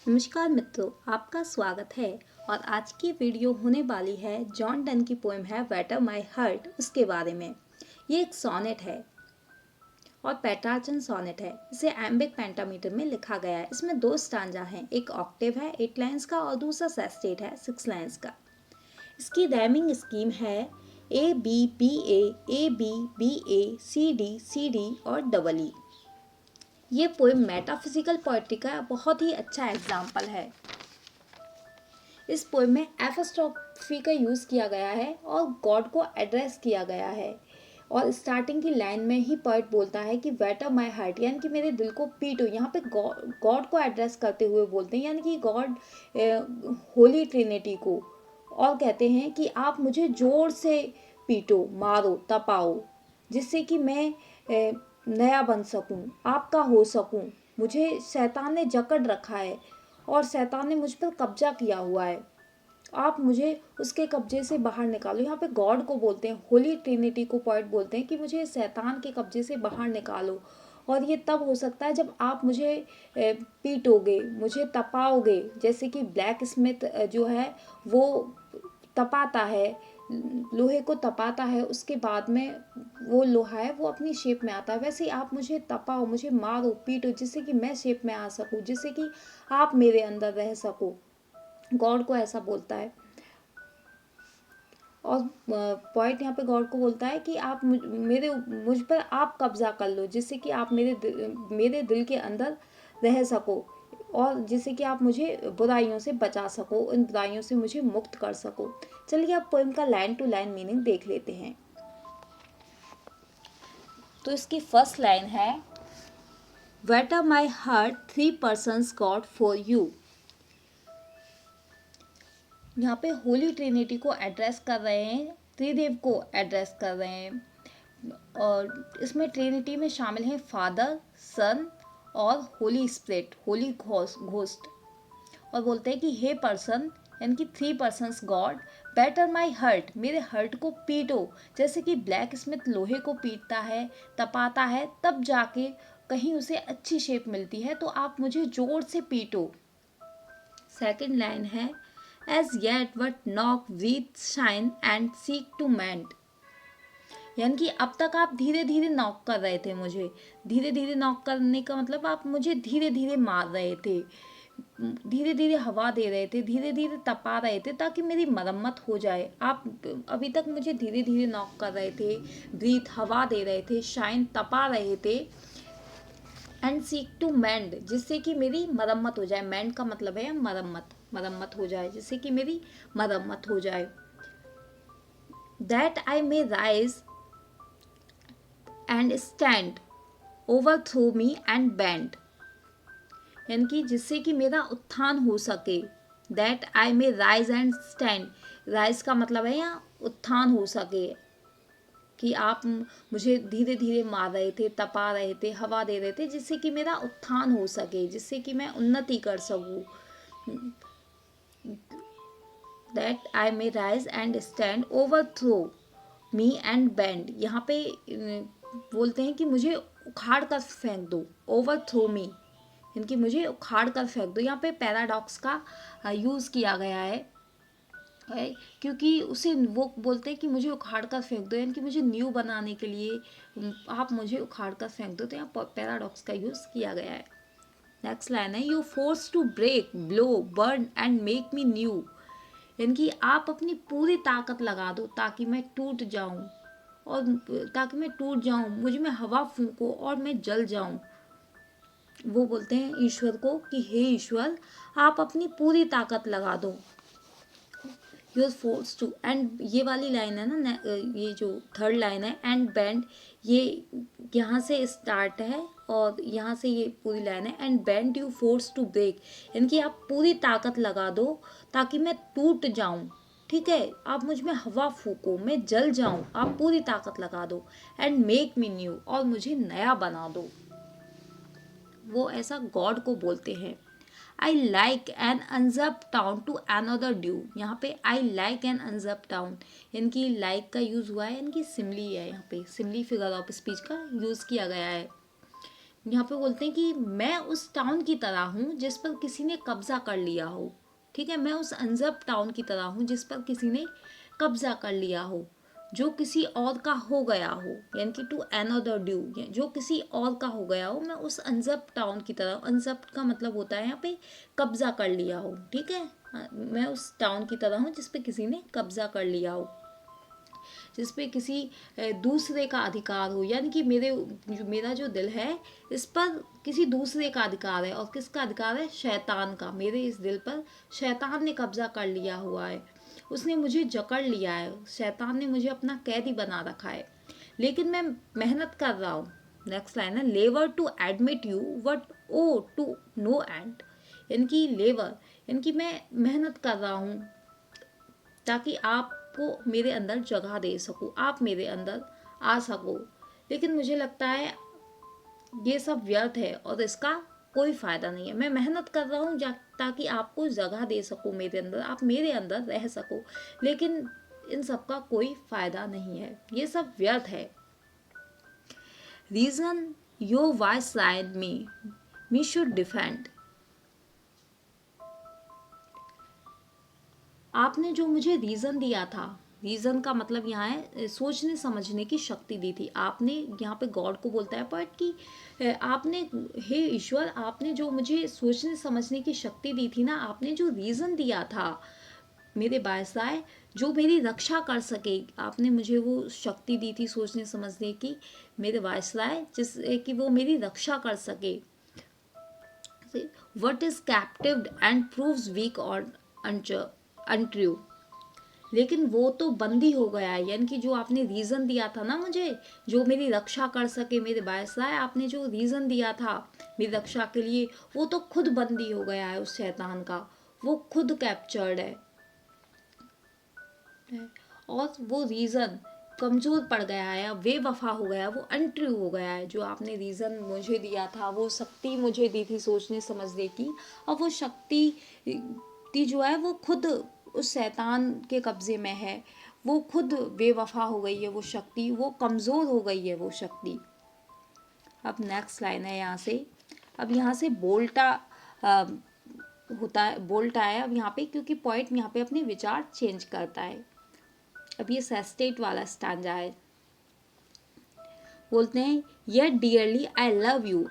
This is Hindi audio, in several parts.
नमस्कार मित्रों, आपका स्वागत है। और आज की वीडियो होने वाली है जॉन डन की पोएम है वेटर माई हर्ट, उसके बारे में। ये एक सोनेट है और पेट्रार्चन सोनेट है। इसे एम्बिक पेंटामीटर में लिखा गया है। इसमें 2 स्टांजा हैं, एक ऑक्टेव है 8 लाइन्स का और दूसरा सेस्टेट है 6 लाइन्स का। इसकी रैमिंग स्कीम है A B B A C D और डबल ई। ये पोएम मेटाफिजिकल पोएट्री का बहुत ही अच्छा एग्जाम्पल है। इस पोएम में एपोस्ट्रोफी का यूज़ किया गया है और गॉड को एड्रेस किया गया है। और स्टार्टिंग की लाइन में ही पोएट बोलता है कि वेटर माई हार्ट, यानी कि मेरे दिल को पीटो। यहाँ पे गॉड को एड्रेस करते हुए बोलते हैं, यानी कि गॉड होली ट्रिनिटी को। और कहते हैं कि आप मुझे जोर से पीटो, मारो, तपाओ, जिससे कि मैं नया बन सकूं, आपका हो सकूं। मुझे शैतान ने जकड़ रखा है और शैतान ने मुझ पर कब्जा किया हुआ है। आप मुझे उसके कब्जे से बाहर निकालो। यहाँ पे गॉड को बोलते हैं, होली ट्रिनिटी को पोएट बोलते हैं कि मुझे शैतान के कब्जे से बाहर निकालो। और ये तब हो सकता है जब आप मुझे पीटोगे, मुझे तपाओगे। जैसे कि ब्लैक स्मिथ जो है वो तपाता है, लोहे को तपाता है, उसके बाद में वो लोहा है वो अपनी शेप में आता है। वैसे ही आप मुझे तपाओ, मुझे मारो, पीटो, जिससे कि मैं शेप में आ सकूं, जिससे कि आप मेरे अंदर रह सको। गॉड को ऐसा बोलता है। और पॉइंट यहाँ पे गॉड को बोलता है कि आप मुझ पर आप कब्जा कर लो, जिससे कि आप मेरे दिल के अंदर रह सको और जिससे कि आप मुझे बुराइयों से बचा सको, उन बुराइयों से मुझे मुक्त कर सको। चलिए आप पोएम का लाइन टू लाइन मीनिंग देख लेते हैं। तो इसकी फर्स्ट लाइन है, waiter my heart 3 persons God for you. यहाँ पे होली ट्रिनिटी को एड्रेस कर रहे हैं, त्रिदेव को एड्रेस कर रहे हैं। और इसमें ट्रिनिटी में शामिल हैं फादर, सन और होली स्पिरिट, होली घोस्ट। और बोलते हैं कि हे पर्सन, यानी कि 3 persons god, batter my heart, मेरे हर्ट को पीटो। जैसे कि ब्लैक स्मिथ लोहे को पीटता है, तपाता है, तब जाके कहीं उसे अच्छी शेप मिलती है। तो आप मुझे जोर से पीटो। सेकंड लाइन है, as yet but knock breathe shine and seek to mend. यानी कि अब तक आप धीरे धीरे नॉक कर रहे थे मुझे। धीरे धीरे नॉक करने का मतलब आप मुझे धीरे धीरे मार रहे थे, धीरे धीरे हवा दे रहे थे, धीरे धीरे तपा रहे थे ताकि मेरी मरम्मत हो जाए। आप अभी तक मुझे धीरे धीरे नॉक कर रहे थे, ब्रीथ हवा दे रहे थे, शाइन तपा रहे थे, एंड सीक टू मेंड, जिससे कि मेरी मरम्मत हो जाए। मेंड का मतलब है मरम्मत, मरम्मत हो जाए, जिससे कि मेरी मरम्मत हो जाए। That I may rise and stand, over through me and bend, यानी कि जिससे कि मेरा उत्थान हो सके। That I may rise and stand, rise का मतलब है यहाँ उत्थान हो सके, कि आप मुझे धीरे धीरे मार रहे थे, तपा रहे थे, हवा दे रहे थे, जिससे कि मेरा उत्थान हो सके, जिससे कि मैं उन्नति कर सकूँ। That I may rise and stand, overthrow me and bend. यहाँ पे बोलते हैं कि मुझे उखाड़ कर फेंक दो, ओवर थ्रो मी, यानी कि मुझे उखाड़ कर फेंक दो। यहाँ पे पैराडॉक्स का यूज़ किया गया है, क्योंकि उसे वो बोलते हैं कि मुझे उखाड़ कर फेंक दो, यानी कि मुझे न्यू बनाने के लिए आप मुझे उखाड़ कर फेंक दो। तो यहाँ पैराडॉक्स का यूज़ किया गया है। नेक्स्ट लाइन है, you force to break, blow, burn and make me new, यानी कि आप अपनी पूरी ताकत लगा दो ताकि मैं टूट जाऊं, और ताकि मैं टूट जाऊं, मुझ में हवा फूंको और मैं जल जाऊं। वो बोलते हैं ईश्वर को कि हे ईश्वर, आप अपनी पूरी ताकत लगा दो। यूर फोर्स टू, एंड ये वाली लाइन है ना, ये जो थर्ड लाइन है, एंड बेंड, ये यहाँ से स्टार्ट है और यहाँ से ये पूरी लाइन है। And bend you force to break, यानी कि आप पूरी ताकत लगा दो ताकि मैं टूट जाऊं। ठीक है, आप मुझ में हवा फूको, मैं जल जाऊं, आप पूरी ताकत लगा दो। एंड मेक मी न्यू, और मुझे नया बना दो। वो ऐसा गॉड को बोलते हैं। आई लाइक एन अनजब टाउन टू अनदर ड्यू, यहाँ पे आई लाइक एन अनजब टाउन, यानी कि लाइक का यूज़ हुआ है, यानी कि सिमली है, यहाँ पे सिमली फिगर ऑफ स्पीच का यूज़ किया गया है। यहाँ पे बोलते हैं कि मैं उस टाउन की तरह हूँ जिस पर किसी ने कब्जा कर लिया हो। ठीक है, मैं उस अनजब टाउन की तरह हूँ जिस पर किसी ने कब्जा कर लिया हो, जो किसी और का हो गया हो, यानी कि टू अनदर ड्यू, जो किसी और का हो गया हो। मैं उस अनजब टाउन की तरह, अनजब का मतलब होता है यहाँ पे कब्जा कर लिया हो। ठीक है, मैं उस टाउन की तरह हूँ जिस पे किसी ने कब्जा कर लिया हो, जिस पे किसी दूसरे का अधिकार हो, यानी कि मेरा जो दिल है इस पर किसी दूसरे का अधिकार है। और किसका अधिकार है? शैतान का। मेरे इस दिल पर शैतान ने कब्जा कर लिया हुआ है, उसने मुझे जकड़ लिया है, शैतान ने मुझे अपना कैदी बना रखा है, लेकिन मैं मेहनत कर रहा हूँ। नेक्स्ट लाइन है, लेवर to admit you but oh to no end, यानी कि लेवर, यानी कि मैं मेहनत कर रहा हूँ ताकि आपको मेरे अंदर जगह दे सकूं, आप मेरे अंदर आ सको, लेकिन मुझे लगता है ये सब व्यर्थ है और इसका कोई फायदा नहीं है। मैं मेहनत कर रहा हूँ ताकि आपको जगह दे सकूं मेरे अंदर, आप मेरे अंदर रह सको, लेकिन इन सब का कोई फायदा नहीं है, ये सब व्यर्थ है। Reason your voice side me should defend, आपने जो मुझे रीज़न दिया था, रीज़न का मतलब यहाँ है सोचने समझने की शक्ति दी थी आपने। यहाँ पे गॉड को बोलता है बट कि आपने, हे ईश्वर, आपने जो मुझे सोचने समझने की शक्ति दी थी ना, आपने जो रीज़न दिया था मेरे बायसाए, जो मेरी रक्षा कर सके, आपने मुझे वो शक्ति दी थी सोचने समझने की मेरे वायसराय, जिससे कि वो मेरी रक्षा कर सके। But is captive and proves weak or untrue, लेकिन वो तो बंदी हो गया है, यानी कि जो आपने रीज़न दिया था ना मुझे, जो मेरी रक्षा कर सके मेरे बायसाए, आपने जो रीज़न दिया था मेरी रक्षा के लिए, वो तो खुद बंदी हो गया है उस शैतान का, वो खुद कैप्चर्ड है, और वो रीज़न कमज़ोर पड़ गया है, अब बेवफा हो गया, वो अनट्रू हो गया है। जो आपने रीज़न मुझे दिया था, वो शक्ति मुझे दी थी सोचने समझने की, और वो शक्ति जो है वो खुद उस शैतान के कब्ज़े में है, वो खुद बेवफा हो गई है वो शक्ति, वो कमज़ोर हो गई है वो शक्ति। अब नेक्स्ट लाइन है यहाँ से, अब यहाँ से बोल्टा होता है, बोल्ट आया अब यहाँ पे, क्योंकि पॉइंट यहाँ पे अपने विचार चेंज करता है। अब ये सेस्टेट वाला स्टैंजा है, बोलते हैं yet dearly I love you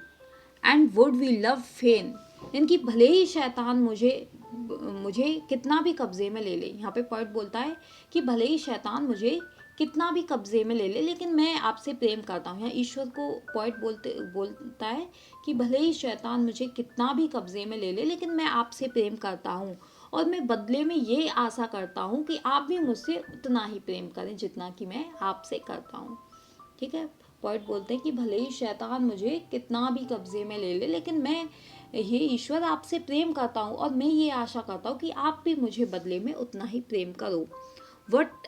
and would be love fain, यानी भले ही शैतान मुझे मुझे कितना भी कब्जे में ले ले। यहाँ पे पॉइंट बोलता है कि भले ही शैतान मुझे कितना भी कब्जे में ले ले, लेकिन मैं आपसे प्रेम करता हूँ। यहाँ ईश्वर को पॉइंट बोलता है कि भले ही शैतान मुझे कितना भी कब्जे में ले ले, लेकिन मैं आपसे प्रेम करता हूँ, और मैं बदले में ये आशा करता हूँ कि आप भी मुझसे उतना ही प्रेम करें जितना कि मैं आपसे करता हूँ। ठीक है, पॉइंट बोलते हैं कि भले ही शैतान मुझे कितना भी कब्जे में ले ले, लेकिन मैं ये ईश्वर आपसे प्रेम करता हूँ, और मैं ये आशा करता हूँ कि आप भी मुझे बदले में उतना ही प्रेम करो। But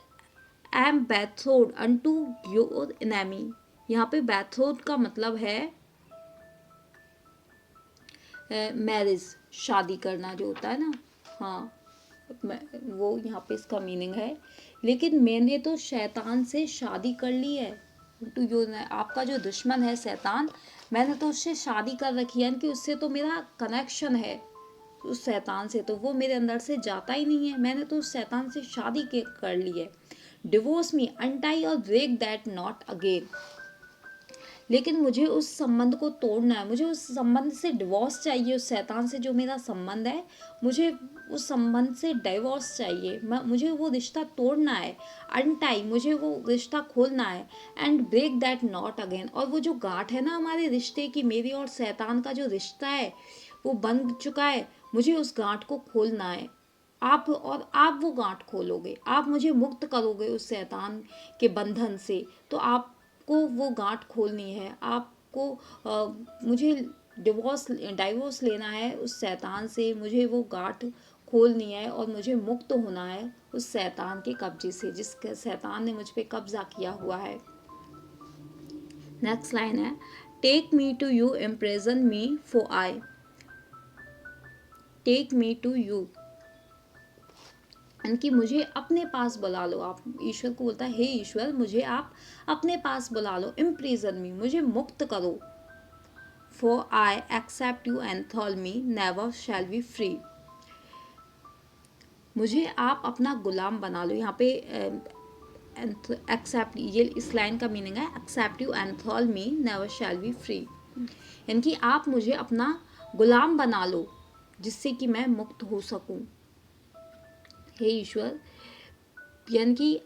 am betrothed unto your enemy, यहाँ पे बेथोड का मतलब है मैरिज, शादी करना जो होता है ना, हाँ वो यहाँ पे इसका मीनिंग है। लेकिन मैंने तो शैतान से शादी कर ली है, टू जो आपका जो दुश्मन है शैतान, मैंने तो उससे शादी कर रखी है, कि उससे तो मेरा कनेक्शन है उस शैतान से, तो वो मेरे अंदर से जाता ही नहीं है, मैंने तो उस शैतान से शादी कर ली है। डिवोर्स मी अनटाई और ब्रेक दैट नॉट अगेन, लेकिन मुझे उस संबंध को तोड़ना है, मुझे उस संबंध से डिवोर्स चाहिए, उस शैतान से जो मेरा संबंध है, मुझे उस संबंध से डिवोर्स चाहिए, मुझे वो रिश्ता तोड़ना है। अनटाई, मुझे वो रिश्ता खोलना है। And break that knot again, और वो जो गांठ है ना हमारे रिश्ते की, मेरी और शैतान का जो रिश्ता है वो बन चुका है, मुझे उस गांठ को खोलना है। आप वो गांठ खोलोगे, आप मुझे मुक्त करोगे उस शैतान के बंधन से, तो आपको वो गांठ खोलनी है, आपको मुझे डाइवोर्स लेना है उस शैतान से, मुझे वो गांठ खोलनी है, और मुझे मुक्त होना है उस शैतान के कब्जे से, जिसके शैतान ने मुझ पे कब्जा किया हुआ है। नेक्स्ट लाइन है, take me to you imprison me for I, take me to you, कि मुझे अपने पास बुला लो आप। ईश्वर को बोलता है, हे ईश्वर, मुझे आप अपने पास बुला लो, इम्प्रिजन मी, मुझे मुक्त करो, for I accept you enthrall me, never shall we free. मुझे आप अपना गुलाम बना लो। यहाँ पे एक्सेप्ट, ये इस लाइन का मीनिंग है except you enthrall me, never shall we free, यानी कि आप मुझे अपना गुलाम बना लो जिससे कि मैं मुक्त हो सकूं। हे ईश्वर, यानी कि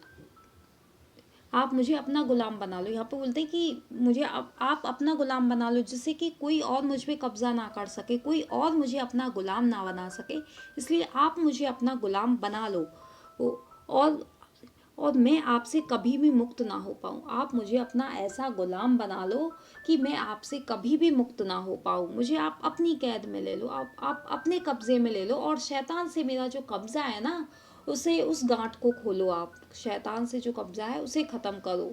आप मुझे अपना गुलाम बना लो। यहाँ पे बोलते हैं कि मुझे आप अपना गुलाम बना लो जिससे कि कोई और मुझ पे कब्जा ना कर सके, कोई और मुझे अपना गुलाम ना बना सके, इसलिए आप मुझे अपना गुलाम बना लो और और मैं आपसे कभी भी मुक्त ना हो पाऊँ। आप मुझे अपना ऐसा गुलाम बना लो कि मैं आपसे कभी भी मुक्त ना हो पाऊँ। मुझे आप अपनी कैद में ले लो, आप अपने कब्जे में ले लो, और शैतान से मेरा जो कब्जा है ना, उसे, उस गांठ को खोलो। आप शैतान से जो कब्जा है उसे ख़त्म करो।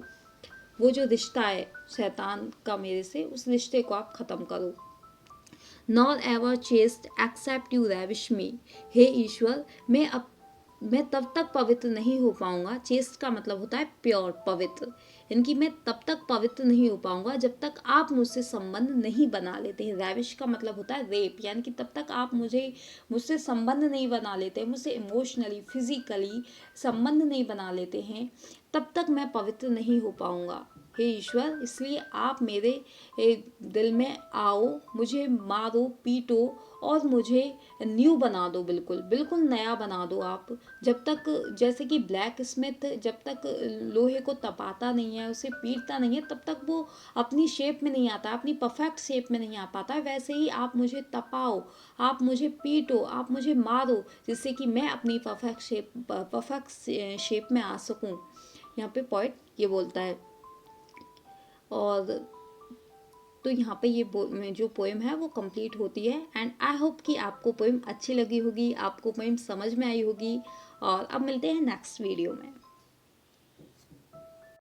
वो जो रिश्ता है शैतान का मेरे से, उस रिश्ते को आप ख़त्म करो। Nor ever chaste except you ravish me, हे ईश्वर, मैं तब तक पवित्र नहीं हो पाऊंगा। चेस्ट का मतलब होता है प्योर, पवित्र, यानी कि मैं तब तक पवित्र नहीं हो पाऊंगा जब तक आप मुझसे संबंध नहीं बना लेते हैं। रैविश का मतलब होता है रेप, यानी कि तब तक आप मुझसे संबंध नहीं बना लेते, मुझसे इमोशनली, फिजिकली संबंध नहीं बना लेते हैं, तब तक मैं पवित्र नहीं हो पाऊंगा। हे ईश्वर, इसलिए आप मेरे दिल में आओ, मुझे मारो, पीटो और मुझे न्यू बना दो, बिल्कुल बिल्कुल नया बना दो आप। जब तक, जैसे कि ब्लैक स्मिथ जब तक लोहे को तपाता नहीं है, उसे पीटता नहीं है, तब तक वो अपनी शेप में नहीं आता, अपनी परफेक्ट शेप में नहीं आ पाता। वैसे ही आप मुझे तपाओ, आप मुझे पीटो, आप मुझे मारो, जिससे कि मैं अपनी परफेक्ट शेप में आ सकूं। यहाँ पे पॉइंट ये बोलता है। और तो यहाँ पे ये जो पोएम है वो कंप्लीट होती है। एंड आई होप कि आपको पोएम अच्छी लगी होगी, आपको पोएम समझ में आई होगी। और अब मिलते हैं नेक्स्ट वीडियो में।